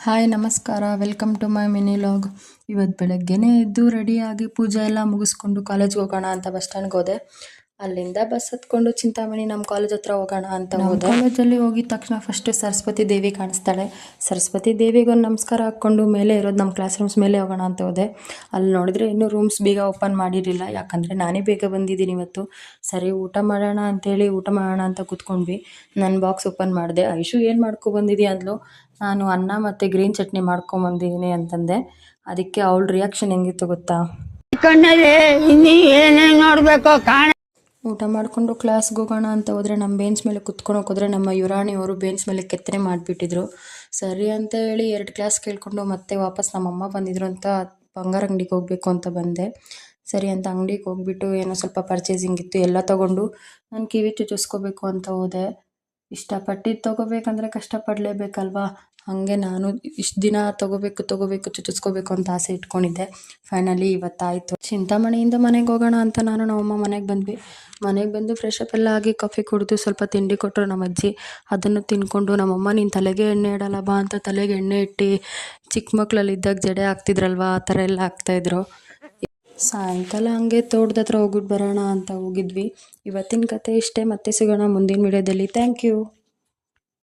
Hi ನಮಸ್ಕಾರ, welcome to my mini log. ಇವತ್ತು ಬೆಳಗ್ಗೆನೇ ಎದ್ದು ರೆಡಿಯಾಗಿ ಪೂಜೆ ಎಲ್ಲ ಮುಗಿಸ್ಕೊಂಡು ಕಾಲೇಜ್ಗೆ ಹೋಗೋಣ ಅಂತ ಬಸ್ ಸ್ಟ್ಯಾಂಡ್ಗೆ ಹೋದೆ. ಅಲ್ಲಿಂದ ಬಸ್ ಹತ್ಕೊಂಡು ಚಿಂತಾಮಣಿ ನಮ್ಮ ಕಾಲೇಜ್ ಹತ್ರ ಹೋಗೋಣ ಅಂತ ಹೋದೆ. ಕಾಲೇಜಲ್ಲಿ ಹೋಗಿದ ತಕ್ಷಣ ಫಸ್ಟ್ ಸರಸ್ವತಿ ದೇವಿ ಕಾಣಿಸ್ತಾಳೆ. ಸರಸ್ವತಿ ದೇವಿಗೆ ಒಂದು ನಮಸ್ಕಾರ ಹಾಕ್ಕೊಂಡು ಮೇಲೆ ಇರೋದು ನಮ್ಮ ಕ್ಲಾಸ್ ರೂಮ್ಸ್ ಮೇಲೆ ಹೋಗೋಣ ಅಂತ ಹೋದೆ. ಅಲ್ಲಿ ನೋಡಿದ್ರೆ ಇನ್ನೂ ರೂಮ್ಸ್ ಬೇಗ ಓಪನ್ ಮಾಡಿರಲಿಲ್ಲ, ಯಾಕಂದರೆ ನಾನೇ ಬೇಗ ಬಂದಿದ್ದೀನಿ ಇವತ್ತು. ಸರಿ ಊಟ ಮಾಡೋಣ ಅಂತೇಳಿ ಊಟ ಮಾಡೋಣ ಅಂತ ಕೂತ್ಕೊಂಡ್ವಿ. ನನ್ನ ಬಾಕ್ಸ್ ಓಪನ್ ಮಾಡಿದೆ. ಐಶು ಏನು ಮಾಡ್ಕೊಬಂದಿದ್ದೀಯ ಅಂದ್ಲು. ನಾನು ಅನ್ನ ಮತ್ತು ಗ್ರೀನ್ ಚಟ್ನಿ ಮಾಡ್ಕೊಂಬಂದಿದ್ದೀನಿ ಅಂತಂದೆ. ಅದಕ್ಕೆ ಅವಳ ರಿಯಾಕ್ಷನ್ ಹೆಂಗಿತ್ತು ಗೊತ್ತಾ? ಊಟ ಮಾಡಿಕೊಂಡು ಕ್ಲಾಸ್ಗೆ ಹೋಗೋಣ ಅಂತ ಹೋದರೆ ನಮ್ಮ ಬೇಂಚ್ ಮೇಲೆ ಕುತ್ಕೊಳಕ್ಕೆ ಹೋದರೆ ನಮ್ಮ ಯುರಾಣಿಯವರು ಬೇಂಚ್ ಮೇಲೆ ಕೆತ್ತನೆ ಮಾಡಿಬಿಟ್ಟಿದ್ರು. ಸರಿ ಅಂತ ಹೇಳಿ 2 ಕ್ಲಾಸ್ ಕೇಳಿಕೊಂಡು ಮತ್ತೆ ವಾಪಸ್ ನಮ್ಮಮ್ಮ ಬಂದಿದ್ರು ಅಂತ ಬಂಗಾರ ಅಂಗಡಿಗೆ ಹೋಗಬೇಕು ಅಂತ ಬಂದೆ. ಸರಿ ಅಂತ ಅಂಗಡಿಗೆ ಹೋಗ್ಬಿಟ್ಟು ಏನೋ ಸ್ವಲ್ಪ ಪರ್ಚೇಸಿಂಗ್ ಇತ್ತು, ಎಲ್ಲ ತೊಗೊಂಡು ನಾನು ಕಿವಿ ಚುಚ್ಚಿಸ್ಕೋಬೇಕು ಅಂತ ಹೋದೆ. ಇಷ್ಟಪಟ್ಟಿದ್ದು ತೊಗೋಬೇಕಂದ್ರೆ ಕಷ್ಟಪಡಲೇಬೇಕಲ್ವಾ. ಹಾಗೆ ನಾನು ಇಷ್ಟು ದಿನ ತೊಗೋಬೇಕು ಚುಚ್ಚಿಸ್ಕೋಬೇಕು ಅಂತ ಆಸೆ ಇಟ್ಕೊಂಡಿದ್ದೆ. ಫೈನಲಿ ಇವತ್ತಾಯಿತು. ಚಿಂತಾಮಣಿಯಿಂದ ಮನೆಗೆ ಹೋಗೋಣ ಅಂತ ನಾನು ನಮ್ಮಮ್ಮ ಮನೆಗೆ ಬಂದ್ವಿ. ಮನೆಗೆ ಬಂದು ಫ್ರೆಶ್ ಅಪ್ ಎಲ್ಲ ಆಗಿ ಕಾಫಿ ಕುಡಿದು ಸ್ವಲ್ಪ ತಿಂಡಿ ಕೊಟ್ಟರು ನಮ್ಮ ಅಜ್ಜಿ. ಅದನ್ನು ತಿನ್ಕೊಂಡು ನಮ್ಮಮ್ಮ ನೀನು ತಲೆಗೆ ಎಣ್ಣೆ ಇಡಲ್ಲ ಬಾ ಅಂತ ತಲೆಗೆ ಎಣ್ಣೆ ಇಟ್ಟು ಚಿಕ್ಕ ಮಕ್ಕಳಲ್ಲಿದ್ದಾಗ ಜಡೆ ಹಾಕ್ತಿದ್ರಲ್ವ, ಆ ಥರ ಎಲ್ಲ ಹಾಕ್ತಾಯಿದ್ರು. ಸಾಯಂಕಾಲ ಹಂಗೆ ತೋಟದ ಹತ್ರ ಹೋಗ್ಬಿಟ್ಟು ಬರೋಣ ಅಂತ ಹೋಗಿದ್ವಿ. ಇವತ್ತಿನ ಕತೆ ಇಷ್ಟೇ. ಮತ್ತೆ ಸಿಗೋಣ ಮುಂದಿನ ವಿಡಿಯೋದಲ್ಲಿ. Thank you.